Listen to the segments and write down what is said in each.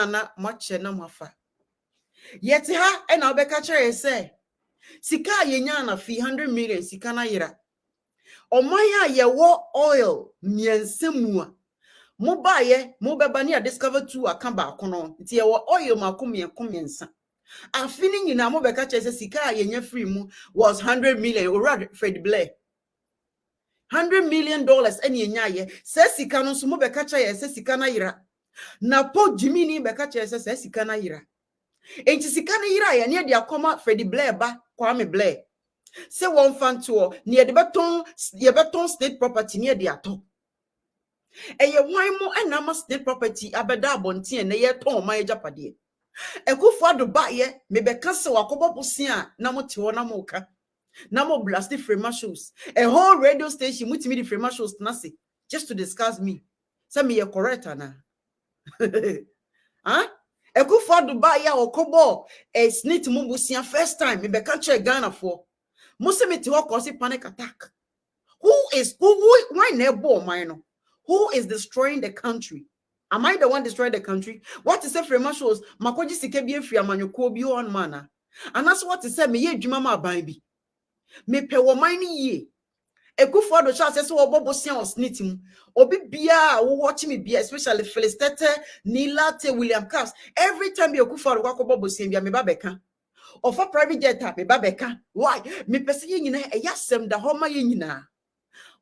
na mache na mafa. Yet ha and I'll be catcher say. Sika yenya na 100 million sika na yira. Omaya ye wo oil miensemua. Mo baye mo beba ni a discover 2 aka ba kono. Nti ye wo oil makomiensa. Afini nyina mo be catcher say sika yenya free mu was 100 million. Ora Fred Blair. $100 million any yenya ye. Se sika no so mo be catcher ye se sika na yira. Na po Jimmy be catcher se sika na yira. Enti sika na yira ye ne de akoma Fred Blair ba Kwame Blair. Se one fan tour near the beton state property near the ato. E ye wan mo enama state property abeda abonti na ye ton my japade. E ku fo do ba ye me be kase wakobo bosia na mo te wona mo ka. Na mo blast the frame shows. A whole radio station mutimi the frame shows na se just to discuss me. Say me ye correct ana. Huh? E ku fo do ba ye wakobo e snit mo bosia first time me be ka che Ghana for. Musimiti ho cause panic attack. Why nebo mine? Who is destroying the country? Am I the one destroying the country? What is say frame shows makoji sike bi afia manyoko bi on mana. And that's what is say me ye dwuma ma ban bi. Me pe wo mine ye. Ekufo do cha say wo bobo sian osnitim. Obi bia wo watch me bia especially Felistete, Nilate, William Cass. Every time you Ekufo do kwa bobo sian bia me ba beka. Of a private jet me babeka. Why? Me pesi yina e yasem da homa yina.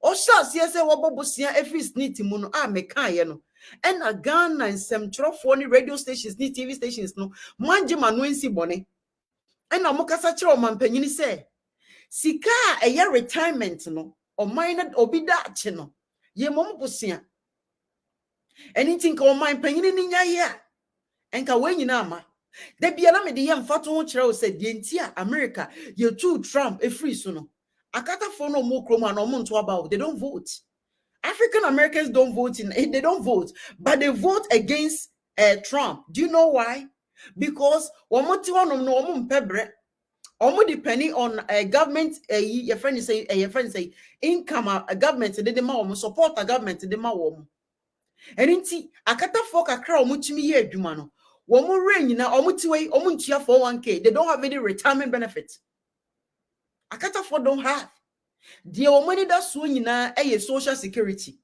O sha sie se wo bobosia every sniti mu no a me kan ye no. And a Ghana and some trofo ni radio stations ni TV stations no. Manje manu ensi bone. And na mo kasa kire o mampanyini se sika e ye retirement no. O mine obi da ache no. Ye mom bosia. Anything ka o mampanyini ni nya ye a. Enka we nyina ama. De biala me de yem fato ho kire o se de ntia America ye too Trump e free so no akata for no mo kroma no mo nto about they don't vote. African Americans don't vote they don't vote but they vote against Trump. Do you know why? Because omo ti wonom no omo mpebre omo depending on government your friend say income government de ma omo support a government de ma omo enti akata for kakra omo timi ye adwuma no womu rain na omutiwe omuntia 401k they don't have any retirement benefit. Akata for don't have the money that so nyina eye social security.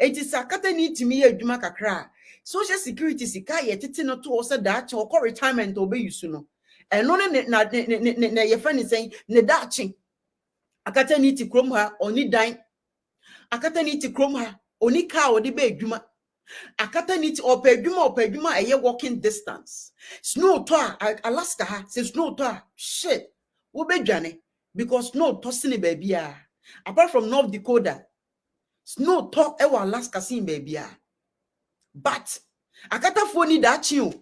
It is akata need to me adwuma kakra social security sika ye tete no to say that or retirement obey you no eno na ye friend saying ne dachi akata need to krom ha oni dan akata need to krom ha oni car odi be adwuma akata niti opedwuma eye walking distance snow to Alaska ha say snow to shit wo bedwane because snow to sine baby apart from North Dakota snow to e wa Alaska sin baby but akata fo ni da chi o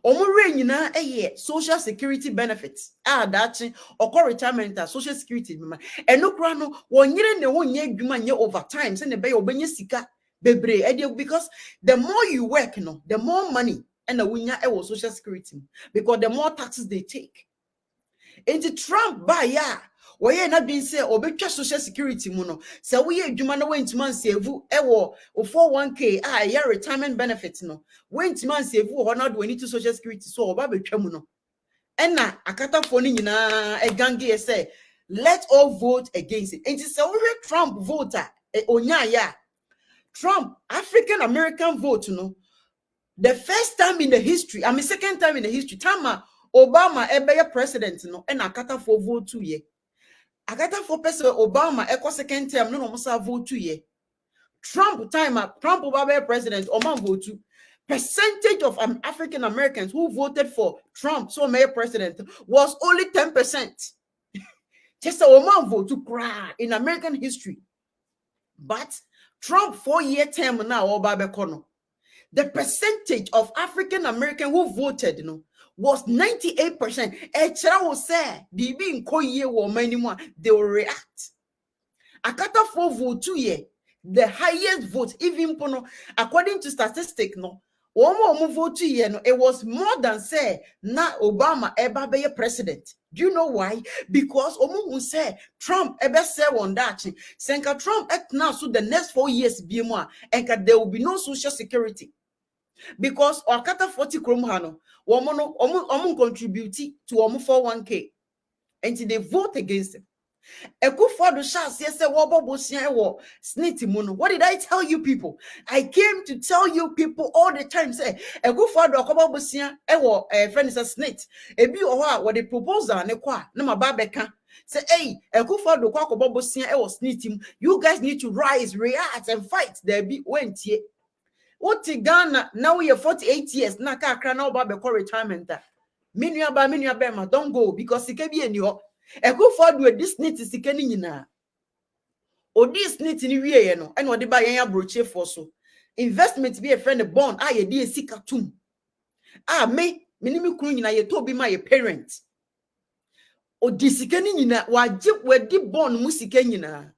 omo re nyina eye social security benefits da chi okọ retirement social security enokra no wonyere ne wonye adwuma nye overtime say ne be obenye sika bebre because the more you work the more money and the winner social security because the more taxes they take. And Trump by ya why not being say obetwa social security mu no say we adwuma no went man save ewo 401k ya retirement benefits no went man save ho na do any to social security so oba betwa mu no and na akata fo ni nyina e gange say let all vote against it. And say we Trump voter onya ya Trump, African American vote, the first time in the history, second time in the history, time Obama ebe president, and akata for vote 2 year. Akata for person Obama echo second term, no musa vote 2 year. Trump time, Trump Obama president, Oman vote 2. Percentage of African Americans who voted for Trump, so mayor president, was only 10%. Just a Oman vote to cry in American history. But Trump 4-year term now Obabekono. The percentage of African American who voted was 98%. Echra will say the being koye woman anymore they will react. Akata for vote 2 year the highest vote even according to statistics Omo vote 2 year it was more than say na Obama eba be president. Do you know why? Because Omo say Trump ebe say on that senka Trump now so the next 4 years be more and there will be no social security. because Okata 40 krom hano, woman contribute to 41k, and they vote against him. Ekufuado shas yes wobo bosia wo snitty muno. What did I tell you people? I came to tell you people all the time. Say Ekufuado akobo bosia wo friend is a snit. Ebi owa what the proposal ne kwa na mababeka. Say hey Ekufuado kwa akobo bosia wo snitty. You guys need to rise, react, and fight. There be went ye. What Ghana now we are 48 years. Na kakra na oba beko retirement. Minua ba don't go because it can be in your Ekufuado this snit is sikeni nyina. O this snit ni wie no and what buy yan abroche for so. Investment be a friend of bond ye di sika tum. Me minimi kunu nyina ye to be my parent. O di sikeni nyina wajip we di bond mu sika nyina.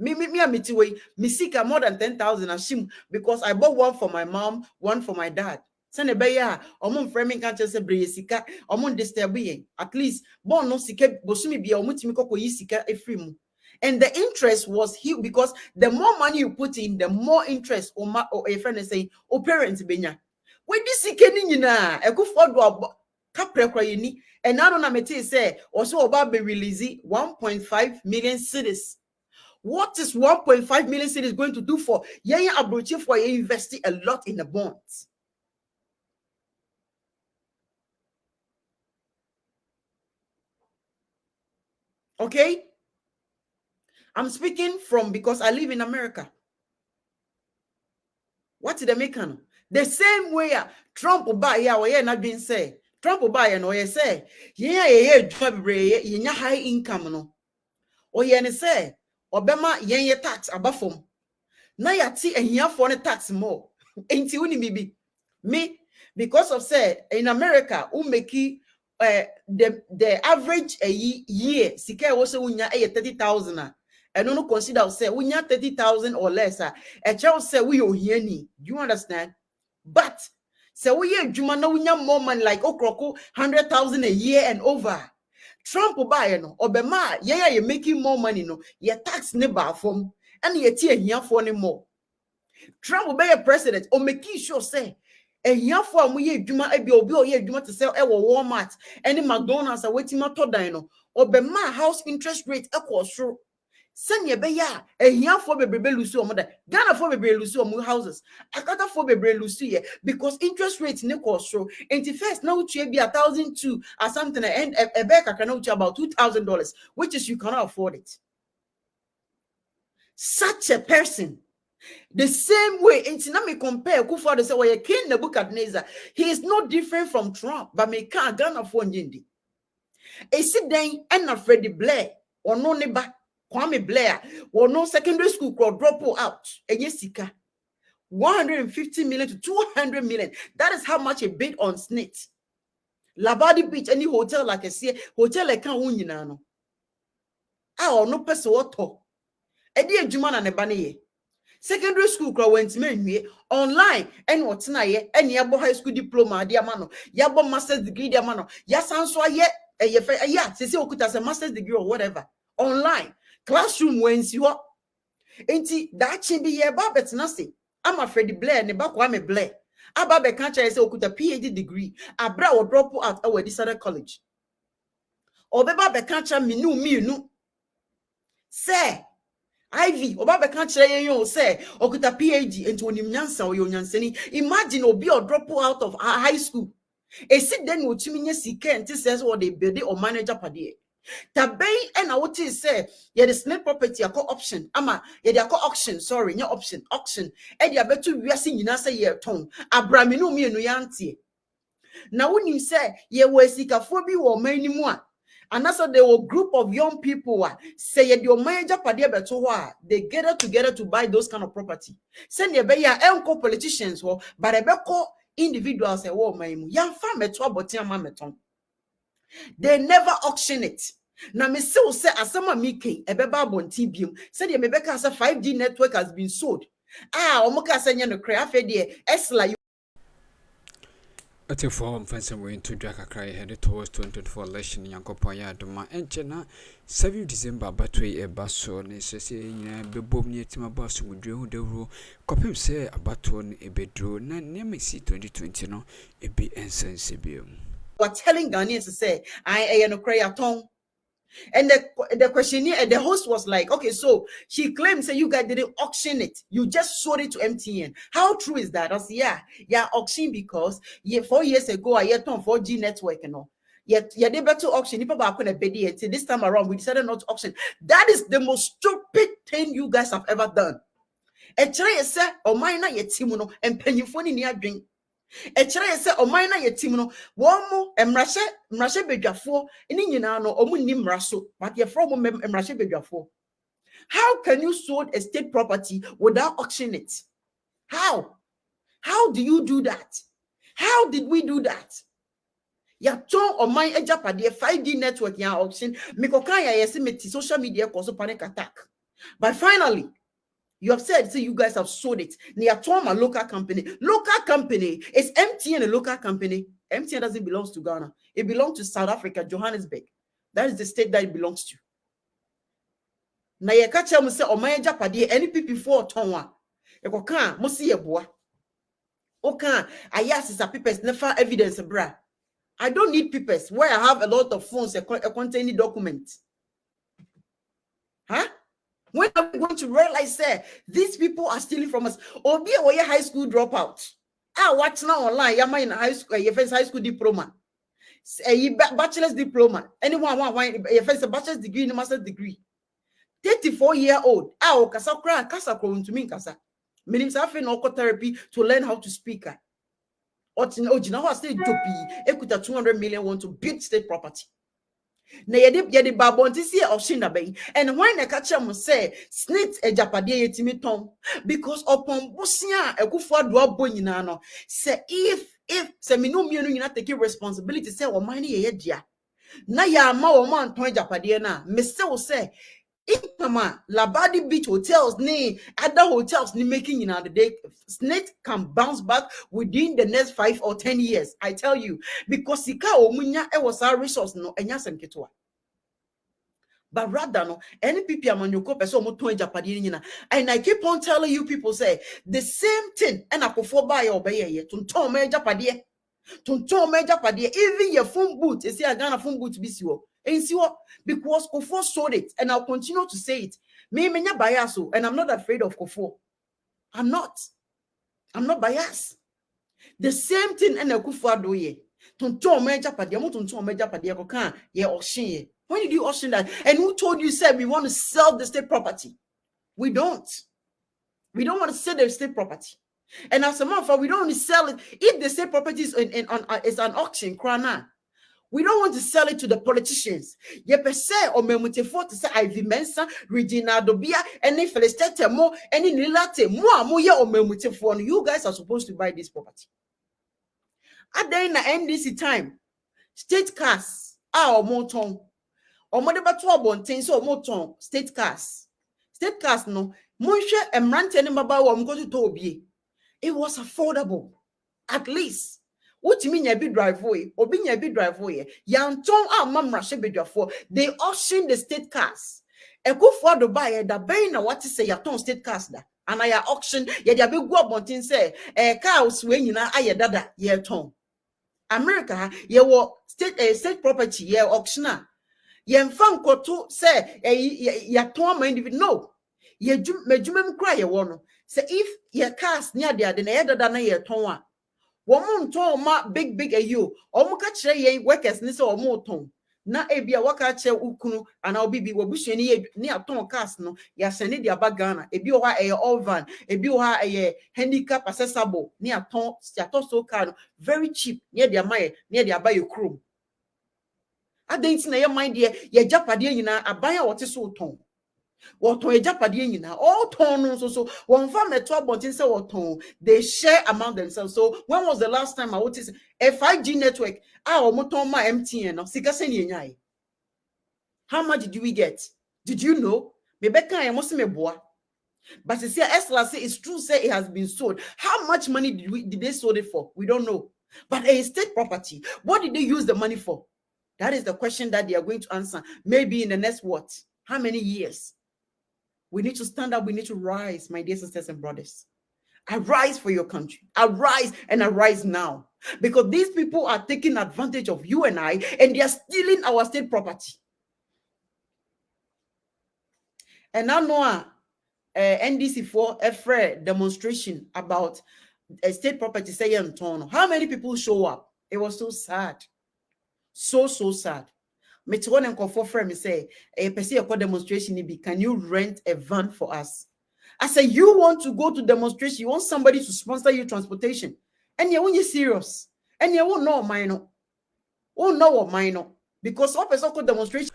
Me amitiwe me sika more than 10,000 ashim because I bought one for my mom, one for my dad. Send a beya omon framing can't just say sika omon disturb at least bon no sika bosumi be omutimiko ko yisika efrimu. And the interest was huge because the more money you put in, the more interest or a friend is saying, "O parents benya." When this sika ni nyina Ekufuado kapre kwa yini and now na meti say also about be release 1.5 million cedis. What is 1.5 million cedis going to do for Yaya Abrochi for investing a lot in the bonds? Okay? I'm speaking from because I live in America. What did they make? The same way Trump will buy ya not being say. Trump will buy no say. Yeah, job high income no. Or say Obama yen tax abafom. Na yati and here for the tax more. Ain't you bibi? Me because of say in America who make the average a year sika also unya 30,000 and no consider say unya 30,000 or less a child say we here ni. Do you understand? But say we juma na unya more money like okroko 100,000 a year and over. Trump buy no obema yeah you making more money no your tax never from and you tea here for any more. Trump will be a president or make sure say and here for we juma ebi obi o ye juma to sell Walmart and McDonald's are waiting my to dino or be my house interest rate equals through send ye be ya and here for be lucy or mother Ghana for be lucy or houses Akata for be lucy because interest rate equals through and the first now to be 1,200 or something and a back I can know about $2,000 which is you cannot afford it. Such a person. The same way, and now me compare Kufuado say, well, King Nebuchadnezzar, he is not different from Trump, but me can't Ghana for Njindi. A sit then and Freddie Blair, or no neighbor, Kwame Blair, or no secondary school crowd drop out, a yesika. 150 million to 200 million. That is how much a bid on SNIT. Labadi Beach, any hotel like I say, hotel like can't win no. Ah, no person what talk. Eddie Jumana Nebani. Secondary school crowd went me online and what's na ye and yabo high school diploma diamano yabo master's degree diamano yasanso yeah say okuta a master's degree or whatever online classroom went you up enti that chimbi ye babet nasi I'm afraid Blair ne ba Kwame Blair ababe can't say okuta PhD degree abra or drop out our this other college or beba be can't me no say Ivy, Obaba can't say you say, Okuta PhD into Nyansa or Yanseni. Imagine Obi or drop out of high school. A sit then would mean yes, he can't says what they build or manager paddy. Tabay and I would say, yeah, the snake property are called option. Ama, yeah, they are called auction, sorry, no option, auction. And you are better we are seeing in a year tongue. Abramino me no yanti. Now when you say, yeah, we're sick of phobia or many more. And also there were group of young people say your manager they gather together to buy those kind of property. Send your uncle politicians but a call individuals say, oh my young farmer they never auction it. Now me still say as some making a beba bon tibium said your Rebecca as a 5G network has been sold. Omoka senya no craft idea Esla. At a form, fancy way to drag a cry headed towards 2024 election in Yankopoya, Doma, and Chena, 7 December, battery a basso, necessary, be bomb near Tima Bus would drill the rule. Copy say a baton, a bedroom, none near me see 2020, no, it be insensible. We're telling Ghanaians to say, I am cry at home. And the questionnaire, the host was like, okay, so she claims that you guys didn't auction it. You just sold it to MTN. How true is that? I said, yeah, auction because 4 years ago, I had on 4G network and all. Yet, they better auction. This time around, we decided not to auction. That is the most stupid thing you guys have ever done. And try say, oh, mine, and penny phone in your drink. Ekere se oman na yetim no wo mo emrahye bedwafo eni nyina no omu ni mraso but ye from emrahye bedwafo. How can you sold a state property without auctioning it? How do you do that? How did we do that? Ya ton oman ejapade 5G network ya auction mikokan ya yesimeti social media cause panic attack. But finally you have said, you guys have sold it. Near Tom, a local company. Local company is MTN, a local company. MTN doesn't belong to Ghana. It belongs to South Africa, Johannesburg. That is the state that it belongs to. Na ye kacha mu se oman japade NPP for tonwa. E ko kan mo se ye boa. O kan ayas is papers never evidence bra. I don't need papers where I have a lot of phones containing documents. Huh? When are we going to realize that these people are stealing from us? Or be a high school dropout. What's now online? You're in high school, your first high school diploma, a bachelor's diploma. Anyone want your first bachelor's degree and master's degree. 34-year-old. Kasa to me, Kasa. Meaning, therapy to learn how to speak. Or you know, I say, Ekuta 200 million want to build state property. Na yede babonti si option na bay and when the catcher must say snit e japade yetimi ton because upon busia ekufo ado abo nyina no say if say me no mienu nyina take responsibility say o man ye dia na ya ma o man ton japade na me say Ikama, Labadi Beach hotels, ni other hotels, ni making the day. Snake can bounce back within the next 5 or 10 years. I tell you, because Sika Omunya was our resource no enyasem ketwa. But rather no, any people among your person and I keep on telling you people say the same thing. And I prefer buy or buy to tom major padie. Even your phone boot, you see, I got a phone boot to be sure. And see what? Because Kofo sold it, and I'll continue to say it. Me bias, and I'm not afraid of Kofo. I'm not biased. The same thing and a Kufo do ye. Tonton major padia, tonton major padia kokan ye auction. When did you auction that? And who told you said we want to sell the state property? We don't. We don't want to sell the state property. And as a matter of fact, we don't want to sell it. If the state property is is an auction, krana. We don't want to sell it to the politicians. Ye per se or memutefo to say Ivy Mensa, Regina Dobia, any Felistete mo, any Nilate, mo ya or memutefo. You guys are supposed to buy this property. At the NDC time, state cars or moton. Or modeba to abontin so moton, state cars. State cars no. Monshe emrante ni maba wa mkoto tobi. It was affordable. At least. What you mean you be driveway or being a big driveway? Yanton mamra shebedwafo. They auction the state cars. Eko for the buyer that bay na what is say yaton state cars da. And I auction ye dia be go abontin say cars we nyina aye dada ye ton. America ye wo state property ye auctioner. Ye mfam koto say yaton ma individual no. Ye medjumem kra ye wo no. Say if ye cars near there then ye dada na ye ton Woman told ma big ayo. Omuka che workers ni so omoton. Na ebia waka che ukunu and I'll be wabushi ni aton cast no ya send dia bagana. Ebi oha all van, ebi oha handicap accessible ni aton so car very cheap near dia my near dia buy your crew. I didn't na your mind ye japade nyina abaya what is so ton. Waton ejapade nyina all ton so one family to abontin say waton they share among themselves. So when was the last time I noticed a 5G network omoton ma MTN no sika se ni nyai? How much did we get? Did you know? Rebecca I must me boa. But you see Esla say it's true say it has been sold. How much money did they sold it for? We don't know. But a state property, what did they use the money for? That is the question that they are going to answer. Maybe in the next what? How many years? We need to stand up. We need to rise, my dear sisters and brothers. Arise for your country. Arise and arise now. Because these people are taking advantage of you and I, and they are stealing our state property. And now, Noah, NDC for a fair demonstration about a state property say in Tono. How many people show up? It was so sad. So sad. Me to one and call for friend me say, a demonstration can you rent a van for us? I say, you want to go to demonstration, you want somebody to sponsor you transportation, and you want you serious, and you won't know minor. Oh no, what minor, because all person could demonstration.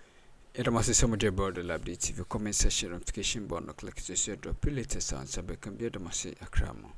It must be some of the border lab TV comment section notification bar no click to see drop latest answer, but can be the massy a cramo.